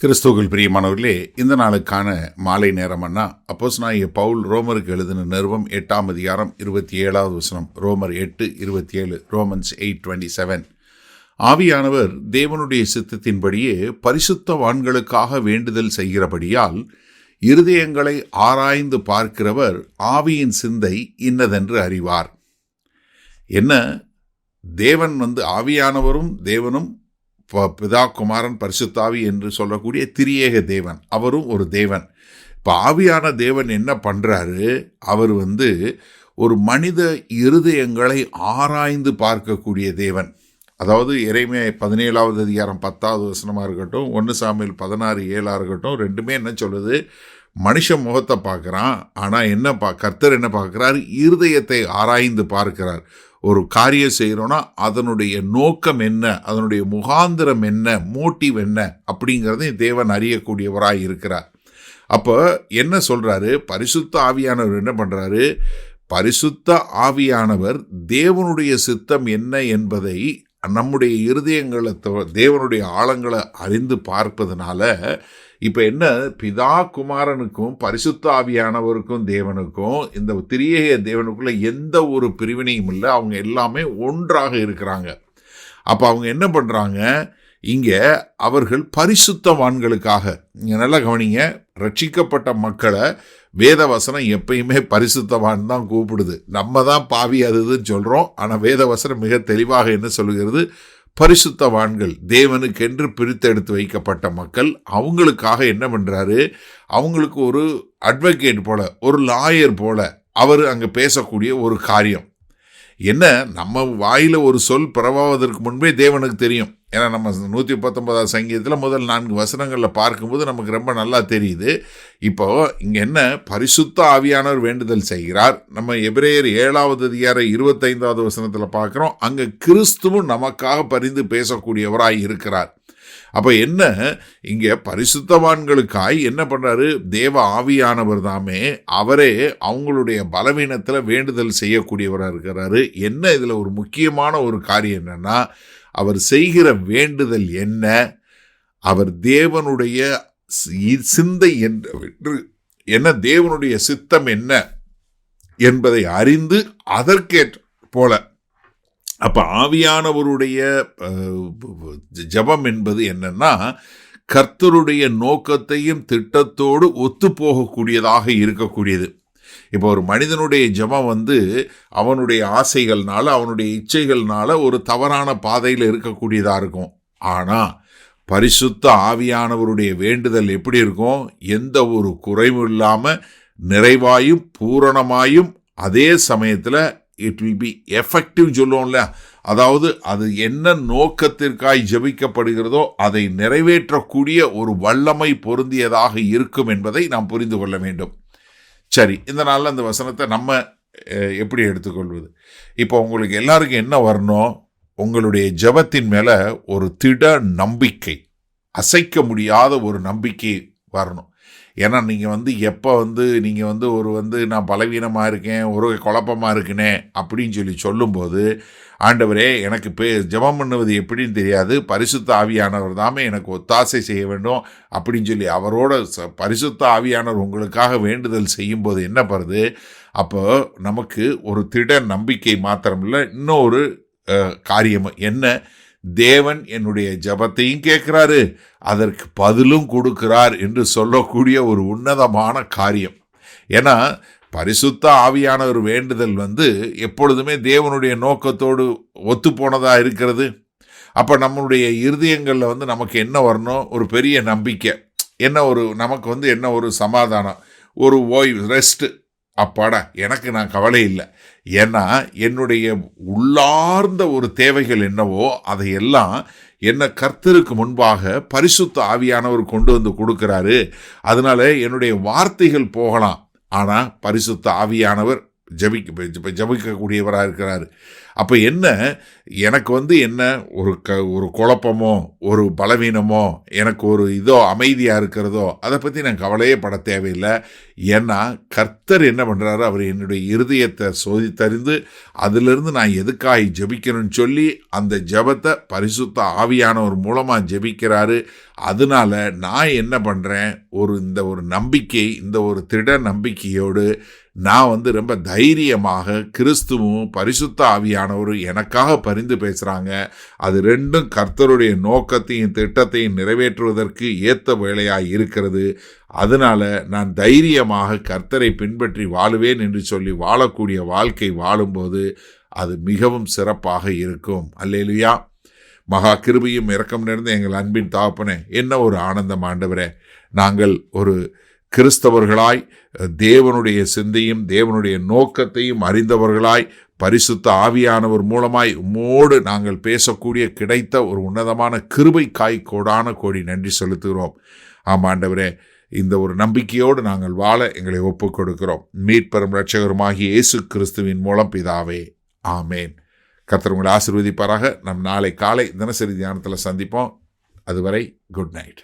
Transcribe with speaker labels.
Speaker 1: கிறிஸ்துவுக்குள் பிரியமானவர்களே, இந்த நாளுக்கான மாலை நேரம்னா அப்போஸ்தலனாகிய பவுல் ரோமருக்கு எழுதின நிருபம் 8ஆம் அதிகாரம் 27வது வசனம். ரோமர் 8:27, ரோமன்ஸ் 8:27. ஆவியானவர் தேவனுடைய சித்தத்தின்படியே பரிசுத்தவான்களுக்காக வேண்டுதல் செய்கிறபடியால் இருதயங்களை ஆராய்ந்து பார்க்கிறவர் ஆவியின் சிந்தை இன்னதென்று அறிவார். என்ன, தேவன் ஆவியானவரும் தேவனும் பிதா, குமாரன், பரிசுத்தாவி என்று சொல்லக்கூடிய திரியேக தேவன், அவரும் ஒரு தேவன். இப்போ ஆவியான தேவன் என்ன பண்ணுறாரு? அவர் ஒரு மனித இருதயங்களை ஆராய்ந்து பார்க்கக்கூடிய தேவன். அதாவது எரேமியா 17வது அதிகாரம் 10வது வசனமாக இருக்கட்டும், 1 சாமுவேல் 16:7 இருக்கட்டும், ரெண்டுமே என்ன சொல்லுது? மனுஷ முகத்தை பார்க்குறான், ஆனால் கர்த்தர் என்ன பார்க்குறார்? இருதயத்தை ஆராய்ந்து பார்க்கிறார். ஒரு காரியம் செய்கிறோன்னா அதனுடைய நோக்கம் என்ன, அதனுடைய முகாந்திரம் என்ன, மோட்டிவ் என்ன அப்படிங்கிறத தேவன் அறியக்கூடியவராக இருக்கிறார். அப்போ என்ன சொல்கிறாரு? பரிசுத்த ஆவியானவர் என்ன பண்ணுறாரு? பரிசுத்த ஆவியானவர் தேவனுடைய சித்தம் என்ன என்பதை நம்முடைய இருதயங்களை, தேவனுடைய ஆழங்களை அறிந்து பார்ப்பதனால இப்போ என்ன, பிதா குமாரனுக்கும் பரிசுத்த ஆவியானவருக்கும் தேவனுக்கும் இந்த திரியேக தேவனுக்குள்ள எந்த ஒரு பிரிவினையும் இல்லை. அவங்க எல்லாமே ஒன்றாக இருக்கிறாங்க. அப்போ அவங்க என்ன பண்ணுறாங்க? இங்கே அவர்கள் பரிசுத்தவான்களுக்காக, இங்கே நல்லா கவனிங்க, ரட்சிக்கப்பட்ட மக்களை வேதவசனம் எப்பயுமே பரிசுத்தவான் தான் கூப்பிடுது. நம்ம தான் பாவி அதுன்னு சொல்கிறோம். ஆனால் வேதவசனம் மிக தெளிவாக என்ன சொல்லுகிறது? பரிசுத்தவான்கள், தேவனுக்கென்று பிரித்தெடுத்து வைக்கப்பட்ட மக்கள். அவங்களுக்காக என்ன பண்ணுறாரு? அவங்களுக்கு ஒரு அட்வொகேட் போல, ஒரு லாயர் போல அவர் அங்கே பேசக்கூடிய ஒரு காரியம் என்ன, நம்ம வாயில் ஒரு சொல் பிறவாவதற்கு முன்பே தேவனுக்கு தெரியும். ஏன்னா நம்ம 119வது சங்கீதத்தில் முதல் 4 வசனங்களில் பார்க்கும்போது நமக்கு ரொம்ப நல்லா தெரியுது. இப்போ இங்கே என்ன, பரிசுத்த ஆவியானவர் வேண்டுதல் செய்கிறார். நம்ம எபிரேயர் 7வது அதிகாரம் 25வது வசனத்தில் பார்க்குறோம், அங்கே கிறிஸ்துவும் நமக்காக பரிந்து பேசக்கூடியவராய் இருக்கிறார். அப்போ என்ன, இங்கே பரிசுத்தவான்களுக்காய் என்ன பண்ணுறாரு? தேவ ஆவியானவர் தாமே, அவரே அவங்களுடைய பலவீனத்தில் வேண்டுதல் செய்யக்கூடியவராக இருக்கிறாரு. என்ன இதில் ஒரு முக்கியமான ஒரு காரியம் என்னன்னா, அவர் செய்கிற வேண்டுதல் என்ன, அவர் தேவனுடைய சிந்தை என்ன, தேவனுடைய சித்தம் என்ன என்பதை அறிந்து அதற்கேற்ற போல. அப்போ ஆவியானவருடைய ஜெபம் என்பது என்னன்னா, கர்த்தருடைய நோக்கத்தையும் திட்டத்தோடு ஒத்து போகக்கூடியதாக இருக்கக்கூடியது. இப்போ ஒரு மனிதனுடைய ஜெபம் அவனுடைய ஆசைகள்னால, அவனுடைய இச்சைகள்னால ஒரு தவறான பாதையில் இருக்கக்கூடியதாக இருக்கும். ஆனால் பரிசுத்த ஆவியானவருடைய வேண்டுதல் எப்படி இருக்கும்? எந்த ஒரு குறைவும் இல்லாமல் நிறைவாயும் பூரணமாயும், அதே சமயத்தில் இட் வில் பி எஃபெக்டிவ் சொல்லுவோம்ல, அதாவது அது என்ன நோக்கத்திற்காய் ஜெபிக்கப்படுகிறதோ அதை நிறைவேற்றக்கூடிய ஒரு வல்லமை பொருந்தியதாக இருக்கும் என்பதை நாம் புரிந்து கொள்ள வேண்டும். சரி, இந்த நாளில் அந்த வசனத்தை நம்ம எப்படி எடுத்துக்கொள்வது? இப்போ உங்களுக்கு எல்லாருக்கும் என்ன வரணும்? உங்களுடைய ஜெபத்தின் மேலே ஒரு திட நம்பிக்கை, அசைக்க முடியாத ஒரு நம்பிக்கை வரணும். ஏன்னா நீங்கள் எப்போ நீங்கள் ஒரு நான் பலவீனமாக இருக்கேன், ஒரு குழப்பமாக இருக்குனே அப்படின்னு சொல்லும்போது, ஆண்டவரே எனக்கு ஜெபம் பண்ணுவது எப்படின்னு தெரியாது, பரிசுத்த ஆவியானவர் தாமே எனக்கு ஒத்தாசை செய்ய வேண்டும் அப்படின்னு அவரோட பரிசுத்த ஆவியானவர் உங்களுக்காக வேண்டுதல் செய்யும்போது என்ன பண்ணுது? அப்போ நமக்கு ஒரு திட நம்பிக்கை மாத்திரமில்லை, இன்னொரு காரியம் என்ன, தேவன் என்னுடைய ஜெபத்தையும் கேட்கிறாரு, அதற்கு பதிலும் கொடுக்கிறார் என்று சொல்லக்கூடிய ஒரு உன்னதமான காரியம். ஏன்னா பரிசுத்த ஆவியானவர் வேண்டுதல் எப்பொழுதுமே தேவனுடைய நோக்கத்தோடு ஒத்து போனதாக இருக்கிறது. அப்போ நம்மளுடைய இருதயங்களில் நமக்கு என்ன வரணும்? ஒரு பெரிய நம்பிக்கை, நமக்கு என்ன ஒரு சமாதானம், ஒரு ஓய்வு, ரெஸ்ட்டு. அப்பாடா, எனக்கு நான் கவலை இல்லை. ஏன்னா என்னுடைய உள்ளார்ந்த ஒரு தேவைகள் என்னவோ அதையெல்லாம் என்ன கர்த்தருக்கு முன்பாக பரிசுத்த ஆவியானவர் கொண்டு கொடுக்கிறாரு. அதனால என்னுடைய வார்த்தைகள் போகலாம், ஆனால் பரிசுத்த ஆவியானவர் ஜபிக்கக்கூடியவராக இருக்கிறார். அப்போ என்ன, எனக்கு என்ன ஒரு குழப்பமோ ஒரு பலவீனமோ எனக்கு ஒரு அமைதியாக இருக்கிறதோ அதை பற்றி நான் கவலையே பட தேவையில்லை. ஏன்னா கர்த்தர் என்ன பண்ணுறாரு, அவர் என்னுடைய இருதயத்தை சோதித்தறிந்து அதிலிருந்து நான் எதுக்காக ஜபிக்கணும்னு சொல்லி அந்த ஜபத்தை பரிசுத்த ஆவியானவர் மூலமாக ஜபிக்கிறாரு. அதனால நான் என்ன பண்ணுறேன், இந்த ஒரு நம்பிக்கை, இந்த ஒரு திட நம்பிக்கையோடு நான் ரொம்ப தைரியமாக கிறிஸ்துவும் பரிசுத்த ஆவியானவரும் எனக்காக பரிந்து பேசுகிறாங்க. அது ரெண்டும் கர்த்தருடைய நோக்கத்தையும் திட்டத்தையும் நிறைவேற்றுவதற்கு ஏற்ற வேலையாக இருக்கிறது. அதனால நான் தைரியமாக கர்த்தரை பின்பற்றி வாழுவேன் என்று சொல்லி வாழக்கூடிய வாழ்க்கை வாழும்போது அது மிகவும் சிறப்பாக இருக்கும். அல்லேலூயா. மகா கிருபையும் இரக்கம் நிறைந்த எங்கள் அன்பின் தகப்பனே, என்ன ஒரு ஆனந்தம் ஆண்டவரே. நாங்கள் ஒரு கிறிஸ்தவர்களாய் தேவனுடைய சிந்தையும் தேவனுடைய நோக்கத்தையும் அறிந்தவர்களாய் பரிசுத்த ஆவியானவர் மூலமாய் உம்மோடு நாங்கள் பேசக்கூடிய கிடைத்த ஒரு உன்னதமான கிருபைக்காய் கோடான கோடி நன்றி செலுத்துகிறோம். ஆமாண்டவரே, இந்த ஒரு நம்பிக்கையோடு நாங்கள் வாழ எங்களை ஒப்புக் கொடுக்கிறோம். மீட்பெரும் இரட்சகருமாகிய இயேசு கிறிஸ்துவின் மூலம் பிதாவே, ஆமேன். கர்த்தர் உங்களை ஆசீர்வதிப்பாராக. நம் நாளை காலை தினசரி தியானத்தில் சந்திப்போம். அதுவரை குட் நைட்.